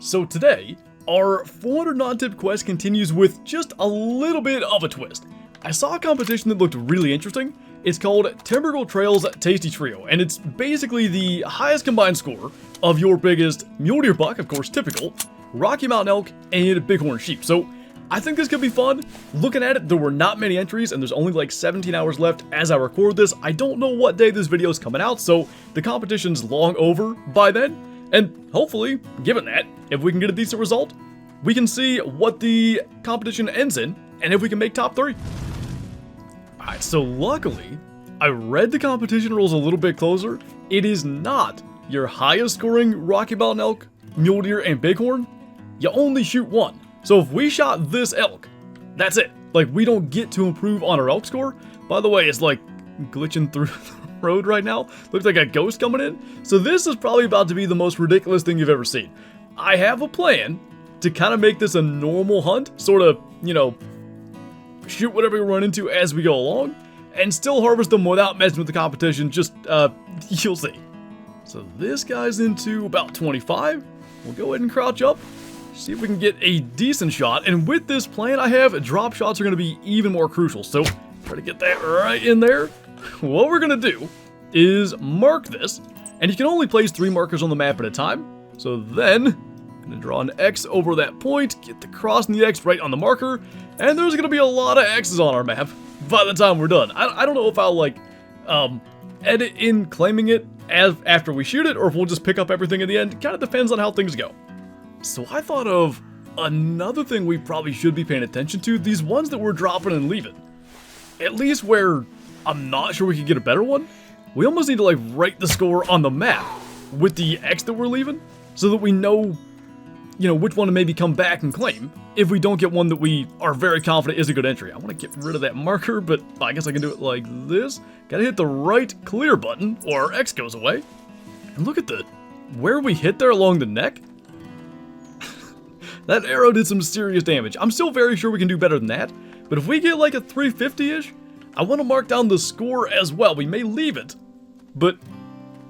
So today, our 400 non-tip quest continues with just a little bit of a twist. I saw a competition that looked really interesting. It's called Timbergrove Trails Tasty Trio, and it's basically the highest combined score of your biggest mule deer buck, of course typical, Rocky Mountain elk, and bighorn sheep. So I think this could be fun. Looking at it, there were not many entries, and there's only like 17 hours left as I record this. I don't know what day this video is coming out, so the competition's long over by then. And hopefully, given that, if we can get a decent result, we can see what the competition ends in, and if we can make top 3. Alright, so luckily, I read the competition rules a little bit closer. It is not your highest scoring Rocky Mountain elk, mule deer, and bighorn. You only shoot one. So if we shot this elk, that's it. Like, we don't get to improve on our elk score. By the way, it's like glitching through the road right now. Looks like a ghost coming in. So this is probably about to be the most ridiculous thing you've ever seen. I have a plan to kind of make this a normal hunt, sort of, you know, shoot whatever we run into as we go along, and still harvest them without messing with the competition. Just, you'll see. So this guy's into about 25. We'll go ahead and crouch up, see if we can get a decent shot. And with this plan I have, drop shots are going to be even more crucial. So try to get that right in there. What we're going to do is mark this, and you can only place 3 markers on the map at a time. So then, I'm going to draw an X over that point, get the cross and the X right on the marker, and there's going to be a lot of X's on our map by the time we're done. I don't know if I'll, like, edit in claiming it after we shoot it, or if we'll just pick up everything in the end. It kind of depends on how things go. So I thought of another thing we probably should be paying attention to, these ones that we're dropping and leaving. At least where I'm not sure we could get a better one, we almost need to like write the score on the map with the X that we're leaving, so that we know, you know, which one to maybe come back and claim if we don't get one that we are very confident is a good entry. I want to get rid of that marker, but I guess I can do it like this. Gotta hit the right clear button or our X goes away. And look at where we hit there along the neck. That arrow did some serious damage. I'm still very sure we can do better than that, but if we get like a 350-ish, I want to mark down the score as well. We may leave it, but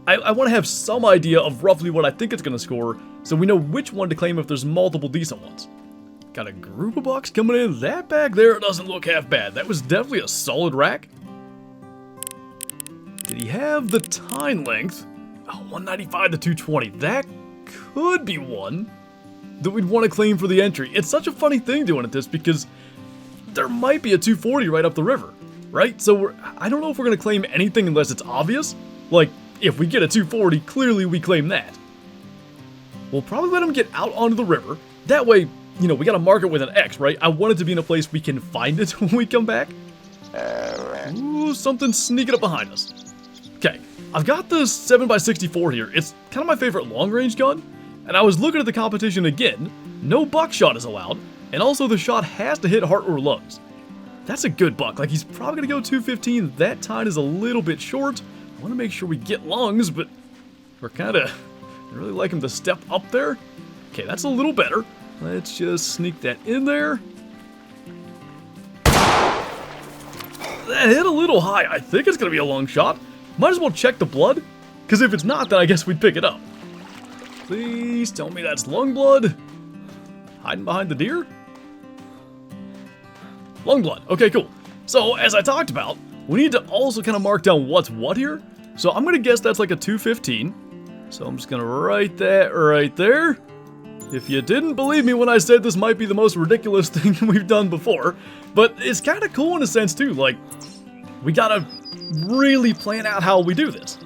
I want to have some idea of roughly what I think it's going to score, so we know which one to claim if there's multiple decent ones. Got a group of bucks coming in. That back there doesn't look half bad. That was definitely a solid rack. Did he have the tine length? Oh, 195 to 220. That could be one that we'd want to claim for the entry. It's such a funny thing doing it this, because there might be a 240 right up the river, right? So I don't know if we're going to claim anything unless it's obvious. Like, if we get a 240, clearly we claim that. We'll probably let him get out onto the river. That way, you know, we got to mark it with an X, right? I want it to be in a place we can find it when we come back. Ooh, something's sneaking up behind us. Okay, I've got the 7x64 here. It's kind of my favorite long-range gun. And I was looking at the competition again. No buckshot is allowed. And also the shot has to hit heart or lungs. That's a good buck. Like, he's probably going to go 215. That tine is a little bit short. I want to make sure we get lungs, but we're kind of really like him to step up there. Okay, that's a little better. Let's just sneak that in there. That hit a little high. I think it's going to be a long shot. Might as well check the blood, because if it's not, then I guess we'd pick it up. Please tell me that's lung blood. Hiding behind the deer? Lung blood. Okay, cool. So, as I talked about, we need to also kind of mark down what's what here. So, I'm going to guess that's like a 215. So, I'm just going to write that right there. If you didn't believe me when I said this might be the most ridiculous thing we've done before, but it's kind of cool in a sense too. Like, we got to really plan out how we do this.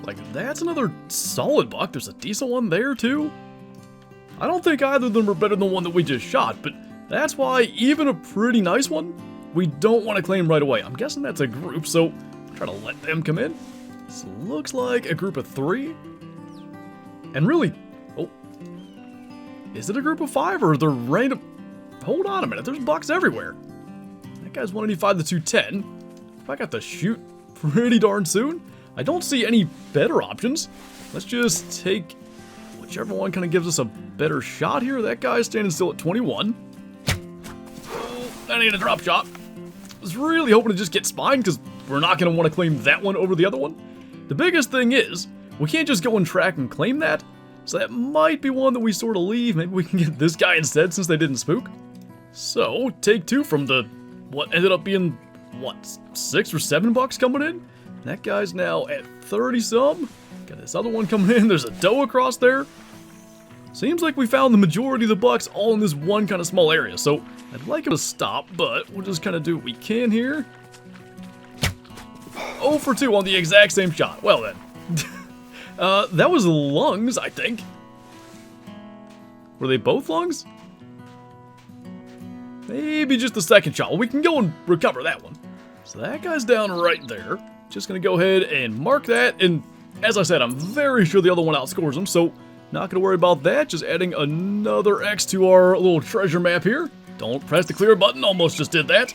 Like, that's another solid buck. There's a decent one there too. I don't think either of them are better than the one that we just shot, but that's why even a pretty nice one, we don't want to claim right away. I'm guessing that's a group, so try to let them come in. This looks like a group of 3. And really, oh, is it a group of 5 or they're random? Hold on a minute, there's bucks everywhere. That guy's 185 to 210. If I got to shoot pretty darn soon, I don't see any better options. Let's just take whichever one kind of gives us a better shot here. That guy's standing still at 21. Oh, I need a drop shot. I was really hoping to just get spine, because we're not going to want to claim that one over the other one. The biggest thing is, we can't just go and track and claim that. So that might be one that we sort of leave. Maybe we can get this guy instead since they didn't spook. So, take 2 from the, what ended up being, what, $6 or $7 coming in? That guy's now at 30-some. Got this other one coming in. There's a doe across there. Seems like we found the majority of the bucks all in this one kind of small area. So, I'd like him to stop, but we'll just kind of do what we can here. 0 for 2 on the exact same shot. Well then. That was lungs, I think. Were they both lungs? Maybe just the second shot. Well, we can go and recover that one. So that guy's down right there. Just gonna go ahead and mark that. And as I said, I'm very sure the other one outscores him. So not gonna worry about that. Just adding another X to our little treasure map here. Don't press the clear button. Almost just did that.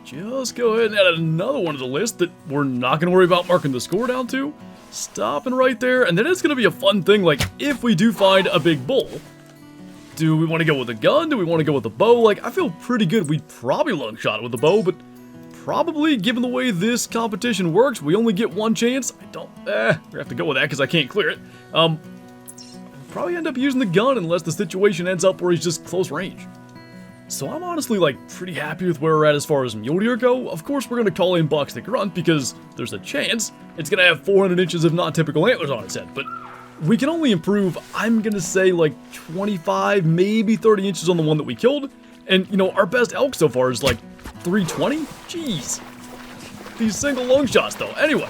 Just go ahead and add another one to the list that we're not gonna worry about marking the score down to. Stopping right there. And then it's gonna be a fun thing. Like if we do find a big bull, do we want to go with a gun? Do we want to go with a bow? Like, I feel pretty good. We'd probably long shot it with a bow, but probably, given the way this competition works, we only get one chance. I don't, we have to go with that because I can't clear it. Probably end up using the gun unless the situation ends up where he's just close range. So I'm honestly, like, pretty happy with where we're at as far as mule deer go. Of course, we're going to call in bucks to grunt because there's a chance it's going to have 400 inches of non-typical antlers on its head, but we can only improve, I'm going to say, like 25, maybe 30 inches on the one that we killed. And, you know, our best elk so far is like 320? Jeez. These single long shots, though. Anyway,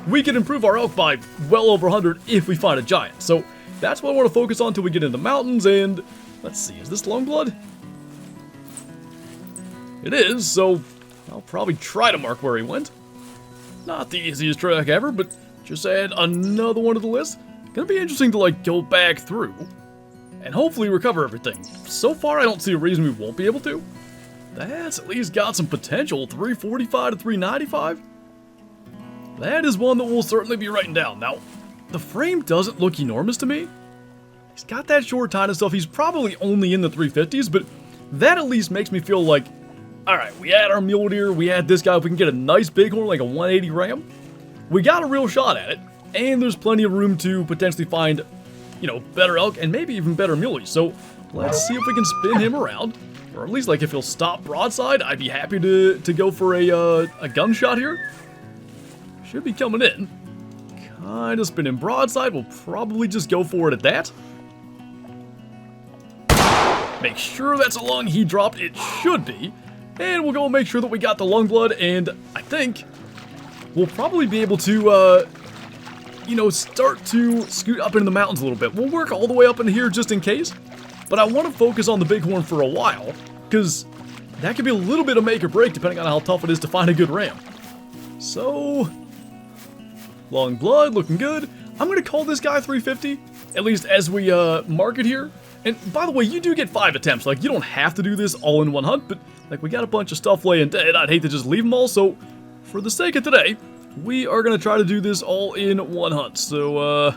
we can improve our elk by well over 100 if we find a giant. So that's what I want to focus on until we get into the mountains. And let's see, is this long blood? It is, so I'll probably try to mark where he went. Not the easiest track ever, but just add another one to the list. Gonna be interesting to, like, go back through and hopefully recover everything. So far, I don't see a reason we won't be able to. That's at least got some potential. 345 to 395. That is one that we'll certainly be writing down. Now, the frame doesn't look enormous to me. He's got that short tine and stuff. He's probably only in the 350s, but that at least makes me feel like, all right, we had our mule deer, we had this guy. If we can get a nice bighorn, like a 180 ram, we got a real shot at it. And there's plenty of room to potentially find, you know, better elk and maybe even better muleys. So let's see if we can spin him around. Or at least, like, if he'll stop broadside, I'd be happy to go for a gunshot here. Should be coming in. Kind of spinning broadside. We'll probably just go for it at that. Make sure that's a lung he dropped. It should be. And we'll go and make sure that we got the lung blood. And I think we'll probably be able to, you know, start to scoot up into the mountains a little bit. We'll work all the way up into here just in case. But I want to focus on the bighorn for a while, because that could be a little bit of make or break depending on how tough it is to find a good ram. So, long blood, looking good. I'm going to call this guy 350, at least as we mark it here. And by the way, you do get 5 attempts. Like, you don't have to do this all in one hunt, but like, we got a bunch of stuff laying dead. I'd hate to just leave them all, so for the sake of today, we are going to try to do this all in one hunt. So,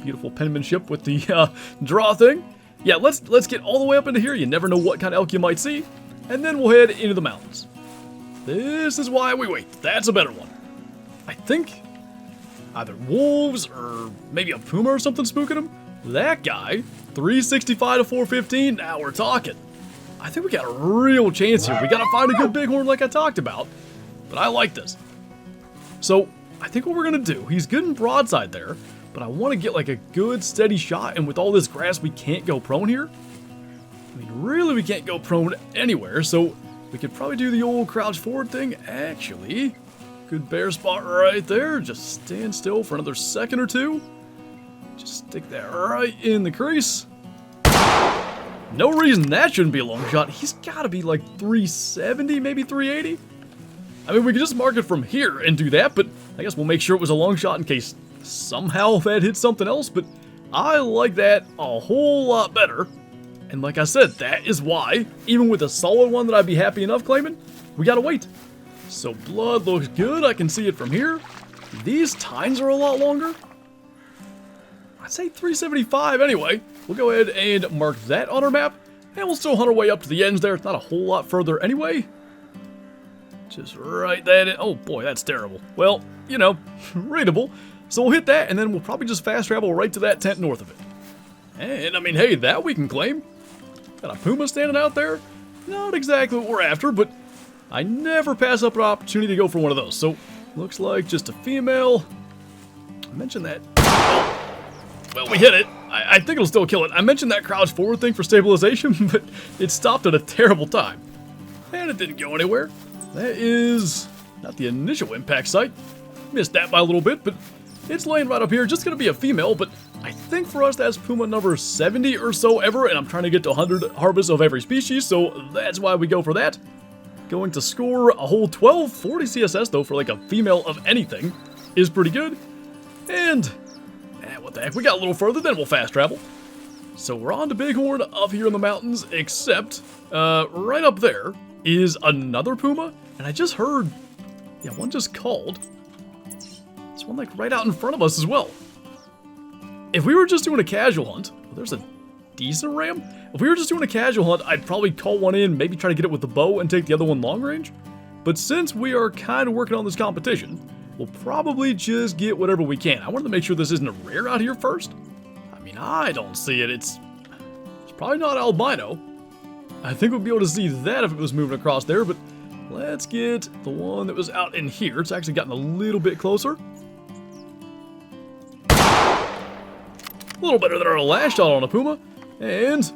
beautiful penmanship with the draw thing. Yeah, let's get all the way up into here. You never know what kind of elk you might see. And then we'll head into the mountains. This is why we wait. That's a better one. I think either wolves or maybe a puma or something spooking him. That guy, 365 to 415. Now we're talking. I think we got a real chance here. We got to find a good bighorn like I talked about. But I like this. So I think what we're going to do, he's good in broadside there. But I want to get like a good steady shot, and with all this grass, we can't go prone here. I mean, really, we can't go prone anywhere, so we could probably do the old crouch forward thing. Actually, good bear spot right there. Just stand still for another second or two. Just stick that right in the crease. No reason that shouldn't be a long shot. He's got to be like 370, maybe 380. I mean, we could just mark it from here and do that, but I guess we'll make sure it was a long shot in case somehow that hit something else, but I like that a whole lot better. And like I said, that is why, even with a solid one that I'd be happy enough claiming, we gotta wait. So blood looks good, I can see it from here. These tines are a lot longer. I'd say 375 anyway. We'll go ahead and mark that on our map, and we'll still hunt our way up to the ends there. It's not a whole lot further anyway. Just write that in. Oh boy, that's terrible. Well, you know, readable. So we'll hit that, and then we'll probably just fast travel right to that tent north of it. And I mean, hey, that we can claim. Got a puma standing out there. Not exactly what we're after, but I never pass up an opportunity to go for one of those. So looks like just a female. I mentioned that. Well, we hit it. I think it'll still kill it. I mentioned that crouch forward thing for stabilization, but it stopped at a terrible time. And it didn't go anywhere. That is not the initial impact site. Missed that by a little bit, but it's laying right up here. Just going to be a female, but I think for us that's puma number 70 or so ever, and I'm trying to get to 100 harvests of every species, so that's why we go for that. Going to score a whole 12, 40 CSS though for like a female of anything is pretty good. And what the heck, we got a little further, then we'll fast travel. So we're on to Bighorn up here in the mountains, except right up there is another puma, and I just heard, yeah, one just called. There's one like right out in front of us as well. If we were just doing a casual hunt, well, there's a decent ram. If we were just doing a casual hunt, I'd probably call one in, maybe try to get it with the bow and take the other one long range. But since we are kind of working on this competition, we'll probably just get whatever we can. I wanted to make sure this isn't a rare out here first. I mean, I don't see it. It's probably not albino. I think we'll be able to see that if it was moving across there, but let's get the one that was out in here. It's actually gotten a little bit closer. A little better than our last shot on a puma. And,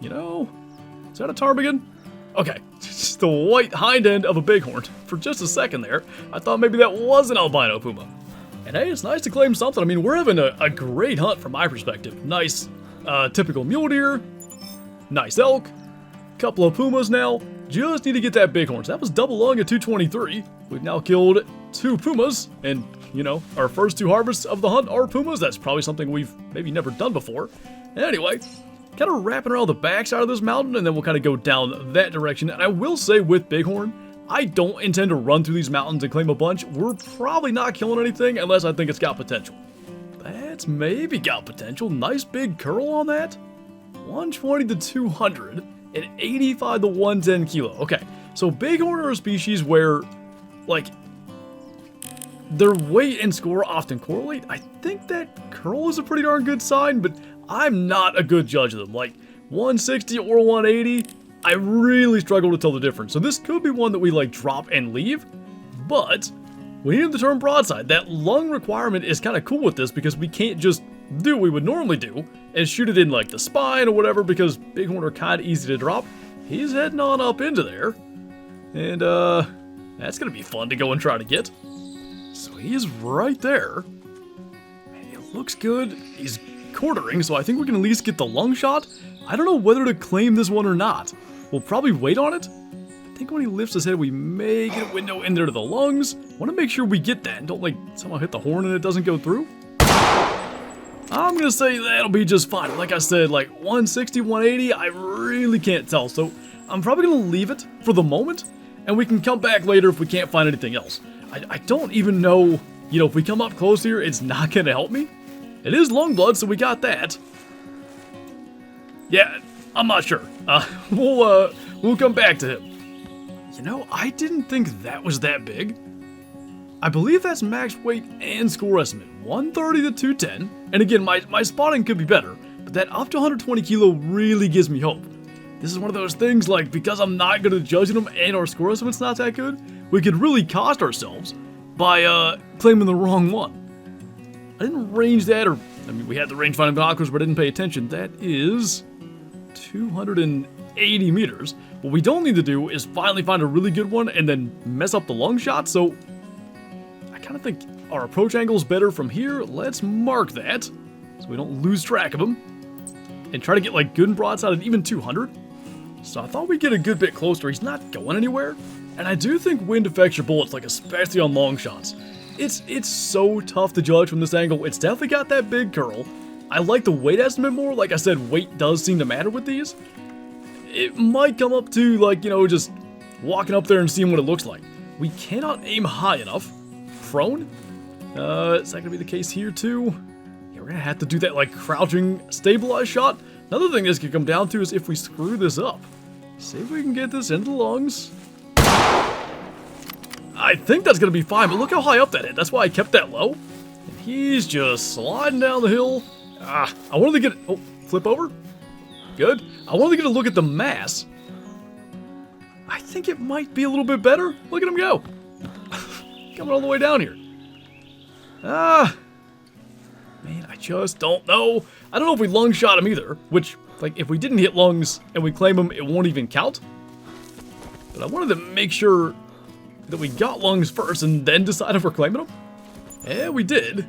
you know, is that a ptarmigan? Okay, just the white hind end of a bighorn. For just a second there, I thought maybe that was an albino puma. And hey, it's nice to claim something. I mean, we're having a great hunt from my perspective. Nice, typical mule deer, nice elk, couple of pumas now. Just need to get that bighorn. So that was double lung at 223. We've now killed 2 pumas, and you know, our first 2 harvests of the hunt are pumas. That's probably something we've maybe never done before. Anyway, kind of wrapping around the backside of this mountain, and then we'll kind of go down that direction. And I will say with bighorn, I don't intend to run through these mountains and claim a bunch. We're probably not killing anything unless I think it's got potential. That's maybe got potential. Nice big curl on that. 120 to 200 and 85 to 110 kilo. Okay, so bighorn are a species where, like, their weight and score often correlate. I think that curl is a pretty darn good sign, but I'm not a good judge of them. Like 160 or 180, I really struggle to tell the difference. So this could be one that we like drop and leave, but we need to turn broadside. That lung requirement is kind of cool with this because we can't just do what we would normally do and shoot it in like the spine or whatever because bighorn are kind of easy to drop. He's heading on up into there, and that's gonna be fun to go and try to get. So he's right there. It looks good. He's quartering, so I think we can at least get the lung shot. I don't know whether to claim this one or not. We'll probably wait on it. I think when he lifts his head, we may get a window in there to the lungs. Want to make sure we get that and don't like somehow hit the horn and it doesn't go through. I'm gonna say that'll be just fine. Like I said, like 160, 180, I really can't tell. So I'm probably gonna leave it for the moment, and we can come back later if we can't find anything else. I don't even know, you know, if we come up close here, it's not gonna help me. It is lung blood, so we got that. Yeah, I'm not sure. We'll come back to him. You know, I didn't think that was that big. I believe that's max weight and score estimate, 130 to 210. And again, my spotting could be better, but that up to 120 kilo really gives me hope. This is one of those things, like, because I'm not good at judging them and our score estimate's not that good, we could really cost ourselves by claiming the wrong one. I didn't range that, or, I mean, we had the range finding binoculars, but I didn't pay attention. That is 280 meters. What we don't need to do is finally find a really good one and then mess up the lung shot, so I kind of think our approach angle is better from here. Let's mark that so we don't lose track of them and try to get like good and broadside at even 200. So I thought we'd get a good bit closer. He's not going anywhere. And I do think wind affects your bullets, like especially on long shots. It's so tough to judge from this angle. It's definitely got that big curl. I like the weight estimate more. Like I said, weight does seem to matter with these. It might come up to, like, you know, just walking up there and seeing what it looks like. We cannot aim high enough. Prone? Is that going to be the case here too? Yeah, we're going to have to do that, like, crouching stabilized shot. Another thing this could come down to is if we screw this up. See if we can get this into the lungs. I think that's going to be fine, but look how high up that hit. That's why I kept that low. And He's just sliding down the hill. I wanted to get... Oh, flip over. Good. I wanted to get a look at the mass. I think it might be a little bit better. Look at him go. Coming all the way down here. Man, I just don't know. I don't know if we lung shot him either, which, like, if we didn't hit lungs and we claim him, it won't even count. But I wanted to make sure that we got lungs first and then decide if we're claiming them. Yeah, we did.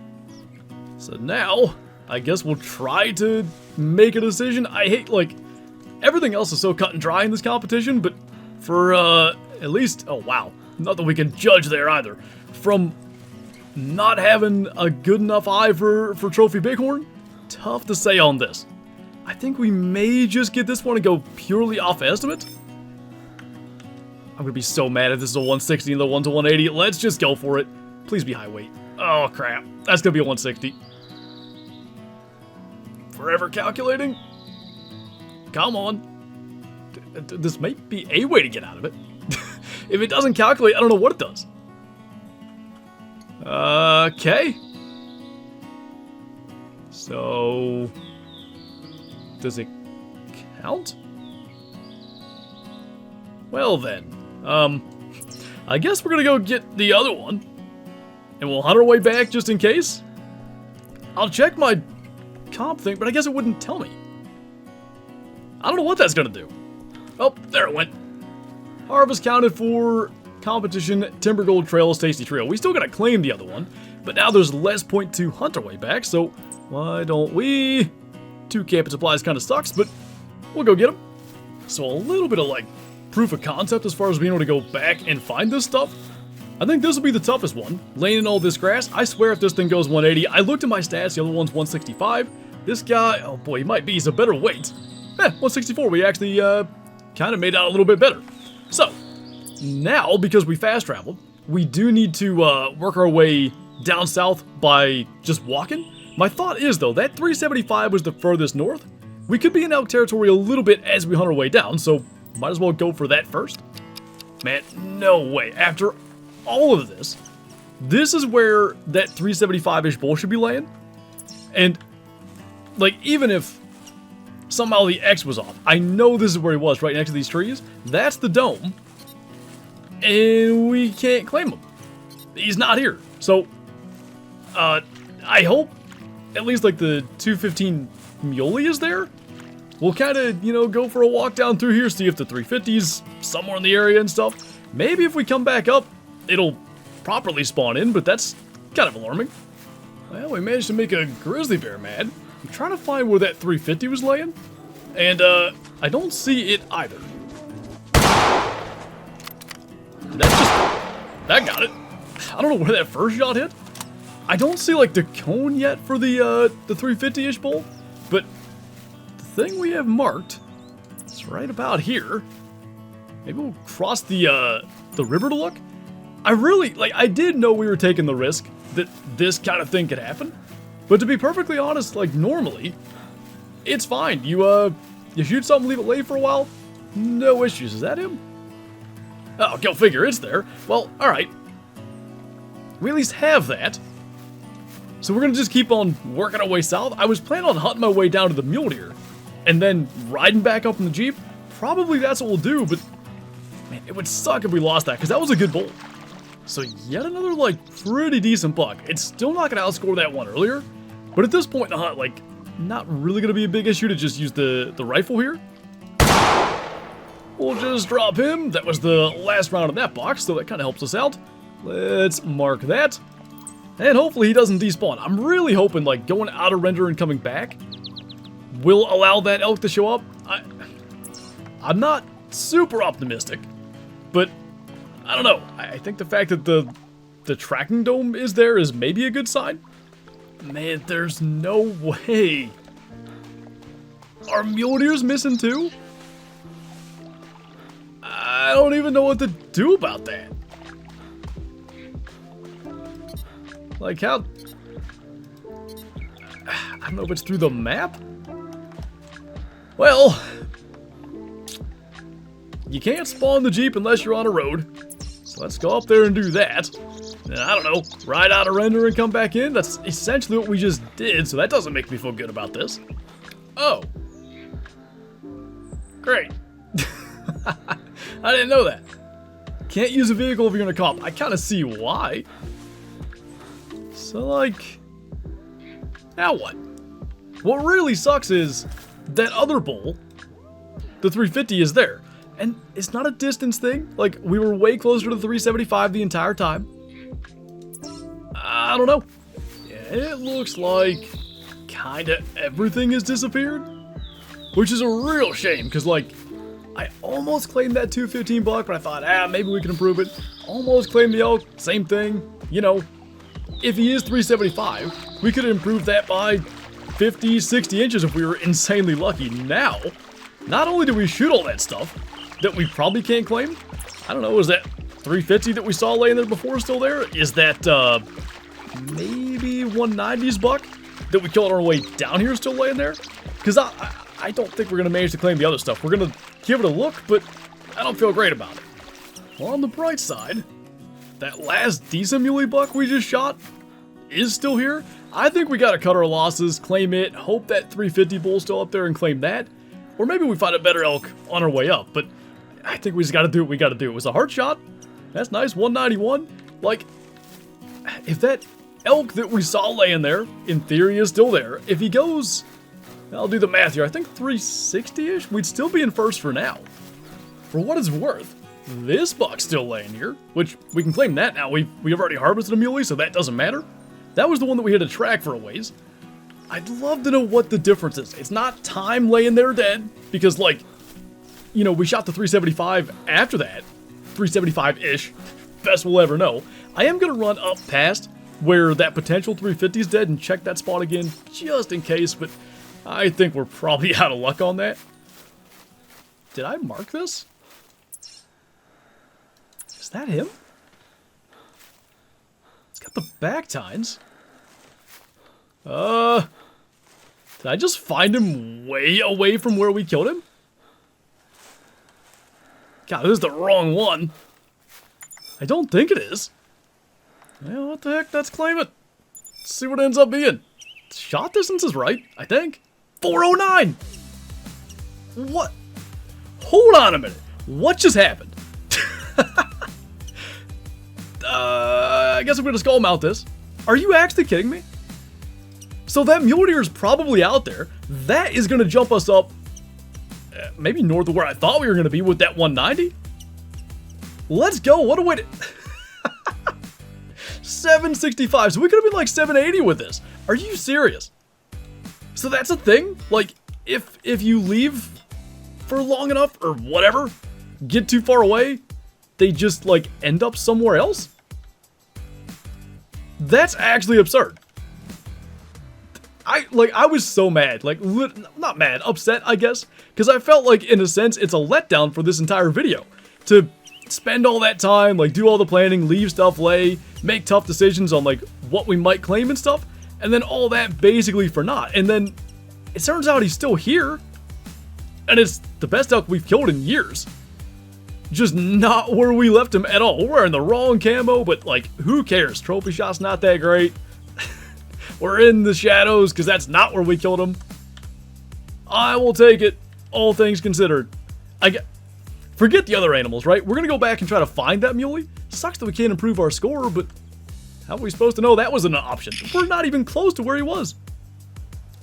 So now, I guess we'll try to make a decision. I hate, like, everything else is so cut and dry in this competition, but for, at least, oh wow, not that we can judge there either. From not having a good enough eye for Trophy Bighorn, tough to say on this. I think we may just get this one and go purely off estimate. I'm gonna be so mad if this is a 160 and the one's a 180. Let's just go for it. Please be high weight. Oh crap, that's gonna be a 160. Forever calculating. Come on. This may be a way to get out of it. If it doesn't calculate, I don't know what it does. Okay. So, does it count? Well then, I guess we're gonna go get the other one, and we'll hunt our way back just in case. I'll check my comp thing, but I guess it wouldn't tell me. I don't know what that's gonna do. Oh, there it went. Harvest counted for competition, Timber Gold Trails, Tasty Trio. We still gotta claim the other one, but now there's less point to hunt our way back, so why don't we? 2 camping supplies kind of sucks, but we'll go get them. So a little bit of like proof of concept as far as being able to go back and find this stuff. I think this will be the toughest one, laying in all this grass. I swear if this thing goes 180, I looked at my stats, the other one's 165. This guy, oh boy, he might be, he's a better weight. 164, we actually kind of made out a little bit better. So, now, because we fast traveled, we do need to work our way down south by just walking. My thought is, though, that 375 was the furthest north. We could be in elk territory a little bit as we hunt our way down, so might as well go for that first. Man, no way. After all of this, this is where that 375-ish bull should be laying. And, like, even if somehow the X was off, I know this is where he was, right next to these trees. That's the dome. And we can't claim him. He's not here. So, I hope at least, like, the 215 Muley is there. We'll kind of, you know, go for a walk down through here, see if the 350's somewhere in the area and stuff. Maybe if we come back up, it'll properly spawn in, but that's kind of alarming. Well, we managed to make a grizzly bear mad. I'm trying to find where that 350 was laying, and I don't see it either. That got it. I don't know where that first shot hit. I don't see like the cone yet for the 350-ish bull, but the thing we have marked is right about here. Maybe we'll cross the river to look. I did know we were taking the risk that this kind of thing could happen. But to be perfectly honest, like normally, it's fine. You shoot something, leave it lay for a while, no issues. Is that him? Oh, go figure, it's there. Well, alright. We at least have that. So we're gonna just keep on working our way south. I was planning on hunting my way down to the mule deer and then riding back up in the Jeep. Probably that's what we'll do, but man, it would suck if we lost that, because that was a good bull. So yet another, like, pretty decent buck. It's still not going to outscore that one earlier, but at this point in the hunt, like, not really going to be a big issue to just use the rifle here. We'll just drop him. That was the last round of that box, so that kind of helps us out. Let's mark that. And hopefully he doesn't despawn. I'm really hoping, like, going out of render and coming back will allow that elk to show up. I'm not super optimistic, but I don't know. I think the fact that the tracking dome is there is maybe a good sign. Man, there's no way. Are mule deers missing too? I don't even know what to do about that. Like how... I don't know if it's through the map. Well, you can't spawn the Jeep unless you're on a road. So let's go up there and do that. I don't know, ride out a render and come back in? That's essentially what we just did, so that doesn't make me feel good about this. Oh. Great. I didn't know that. Can't use a vehicle if you're gonna comp. I kind of see why. So, like, now what? What really sucks is that other bull, the 350, is there. And it's not a distance thing. Like, we were way closer to the 375 the entire time. I don't know. It looks like kinda everything has disappeared. Which is a real shame, because, like, I almost claimed that 215 buck, but I thought, maybe we can improve it. Almost claimed the elk, same thing. You know, if he is 375, we could have improved that by 50, 60 inches if we were insanely lucky. Now, not only do we shoot all that stuff that we probably can't claim, I don't know, is that 350 that we saw laying there before still there? Is that, maybe 190's buck that we killed on our way down here still laying there? Because I don't think we're going to manage to claim the other stuff. We're going to give it a look, but I don't feel great about it. Well, on the bright side, that last decent muley buck we just shot is still here. I think we got to cut our losses, claim it, hope that 350 bull's still up there and claim that. Or maybe we find a better elk on our way up, but I think we just got to do what we got to do. It was a hard shot. That's nice, 191. Like, if that elk that we saw laying there, in theory, is still there, if he goes, I'll do the math here, I think 360-ish, we'd still be in first for now. For what it's worth, this buck's still laying here, which we can claim that now. We've already harvested a muley, so that doesn't matter. That was the one that we had to track for a ways. I'd love to know what the difference is. It's not time laying there dead, because, like, you know, we shot the 375 after that. 375-ish. Best we'll ever know. I am going to run up past where that potential 350 is dead and check that spot again, just in case, but I think we're probably out of luck on that. Did I mark this? Is that him? It's got the back tines. Did I just find him way away from where we killed him? God, this is the wrong one. I don't think it is. Well, what the heck? Let's claim it. Let's see what it ends up being. Shot distance is right, I think. 409! What? Hold on a minute. What just happened? I guess I'm going to skull mount this. Are you actually kidding me? So that mule deer is probably out there. That is going to jump us up maybe north of where I thought we were going to be with that 190. Let's go. What a way to... 765. So we could have been like 780 with this. Are you serious? So that's a thing? Like, if you leave for long enough or whatever, get too far away, they just, like, end up somewhere else? That's actually absurd. I was so mad. Like, not mad, upset, I guess. Because I felt like, in a sense, it's a letdown for this entire video. To spend all that time, like, do all the planning, leave stuff lay, make tough decisions on, like, what we might claim and stuff, and then all that basically for naught. And then it turns out he's still here, and it's the best elk we've killed in years. Just not where we left him at all. We're wearing the wrong camo, but, like, who cares? Trophy shot's not that great. We're in the shadows because that's not where we killed him. I will take it, all things considered. Forget the other animals, right? We're going to go back and try to find that muley. Sucks that we can't improve our score, but how are we supposed to know that was an option? We're not even close to where he was.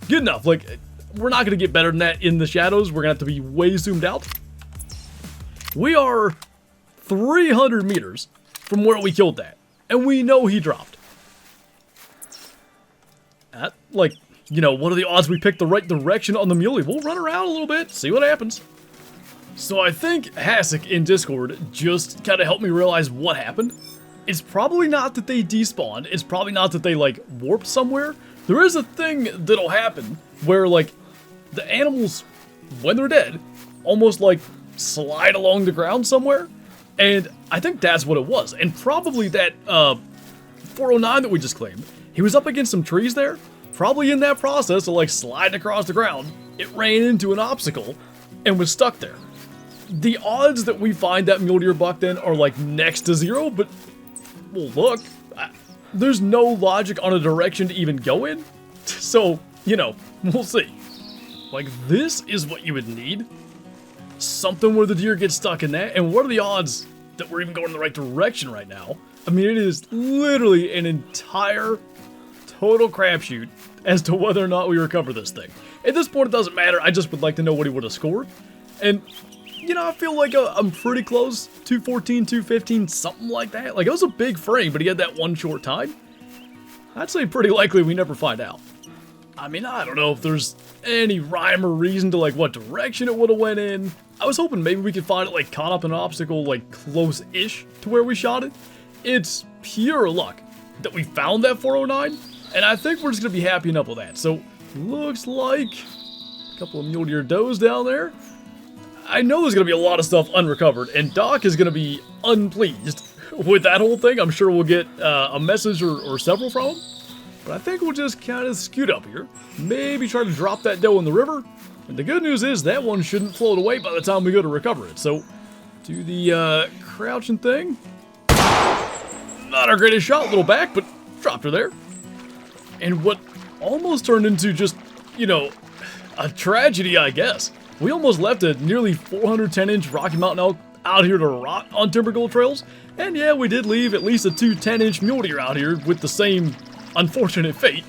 Good enough. Like, we're not going to get better than that in the shadows. We're going to have to be way zoomed out. We are 300 meters from where we killed that, and we know he dropped. Like, you know, what are the odds we pick the right direction on the muley? We'll run around a little bit, see what happens. So I think Hasek in Discord just kind of helped me realize what happened. It's probably not that they despawned. It's probably not that they, like, warped somewhere. There is a thing that'll happen where, like, the animals, when they're dead, almost, like, slide along the ground somewhere. And I think that's what it was. And probably that 409 that we just claimed, he was up against some trees there. Probably in that process of, like, sliding across the ground, it ran into an obstacle and was stuck there. The odds that we find that mule deer buck then are, like, next to zero, but, well, look, there's no logic on a direction to even go in. So, you know, we'll see. Like, this is what you would need. Something where the deer gets stuck in that. And what are the odds that we're even going in the right direction right now? I mean, it is literally an entire total crapshoot as to whether or not we recover this thing. At this point, it doesn't matter. I just would like to know what he would have scored. And, you know, I feel like I'm pretty close. 214, 215, something like that. Like, it was a big frame, but he had that one short time. I'd say pretty likely we never find out. I mean, I don't know if there's any rhyme or reason to, like, what direction it would have went in. I was hoping maybe we could find it, like, caught up in an obstacle, like, close-ish to where we shot it. It's pure luck that we found that 409, and I think we're just going to be happy enough with that. So, looks like a couple of mule deer does down there. I know there's going to be a lot of stuff unrecovered, and Doc is going to be unpleased with that whole thing. I'm sure we'll get a message or several from him. But I think we'll just kind of scoot up here. Maybe try to drop that doe in the river. And the good news is that one shouldn't float away by the time we go to recover it. So, do the crouching thing. Not our greatest shot, a little back, but dropped her there. And what almost turned into just, you know, a tragedy, I guess. We almost left a nearly 410-inch Rocky Mountain elk out here to rot on timber gold trails. And yeah, we did leave at least a 2 10-inch mule deer out here with the same unfortunate fate.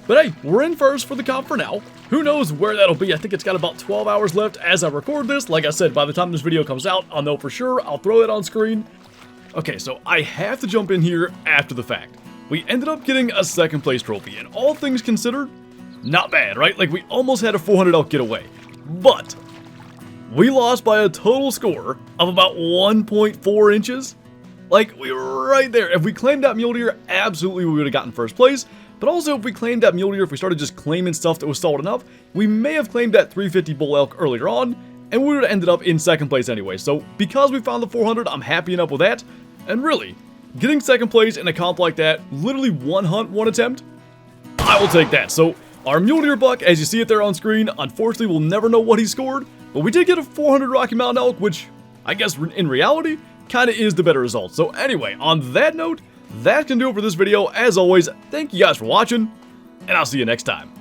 But hey, we're in first for the comp for now. Who knows where that'll be? I think it's got about 12 hours left as I record this. Like I said, by the time this video comes out, I'll know for sure. I'll throw it on screen. Okay, so I have to jump in here after the fact. We ended up getting a second place trophy, and all things considered, not bad, right? Like, we almost had a 400 elk get away. But we lost by a total score of about 1.4 inches. Like, we were right there. If we claimed that mule deer, absolutely we would have gotten first place. But also, if we claimed that mule deer, if we started just claiming stuff that was solid enough, we may have claimed that 350 bull elk earlier on, and we would have ended up in second place anyway. So, because we found the 400, I'm happy enough with that. And really, getting second place in a comp like that, literally one hunt, one attempt, I will take that. So, our mule deer buck, as you see it there on screen, unfortunately we'll never know what he scored, but we did get a 400 Rocky Mountain elk, which, I guess in reality, kind of is the better result. So anyway, on that note, that's going to do it for this video. As always, thank you guys for watching, and I'll see you next time.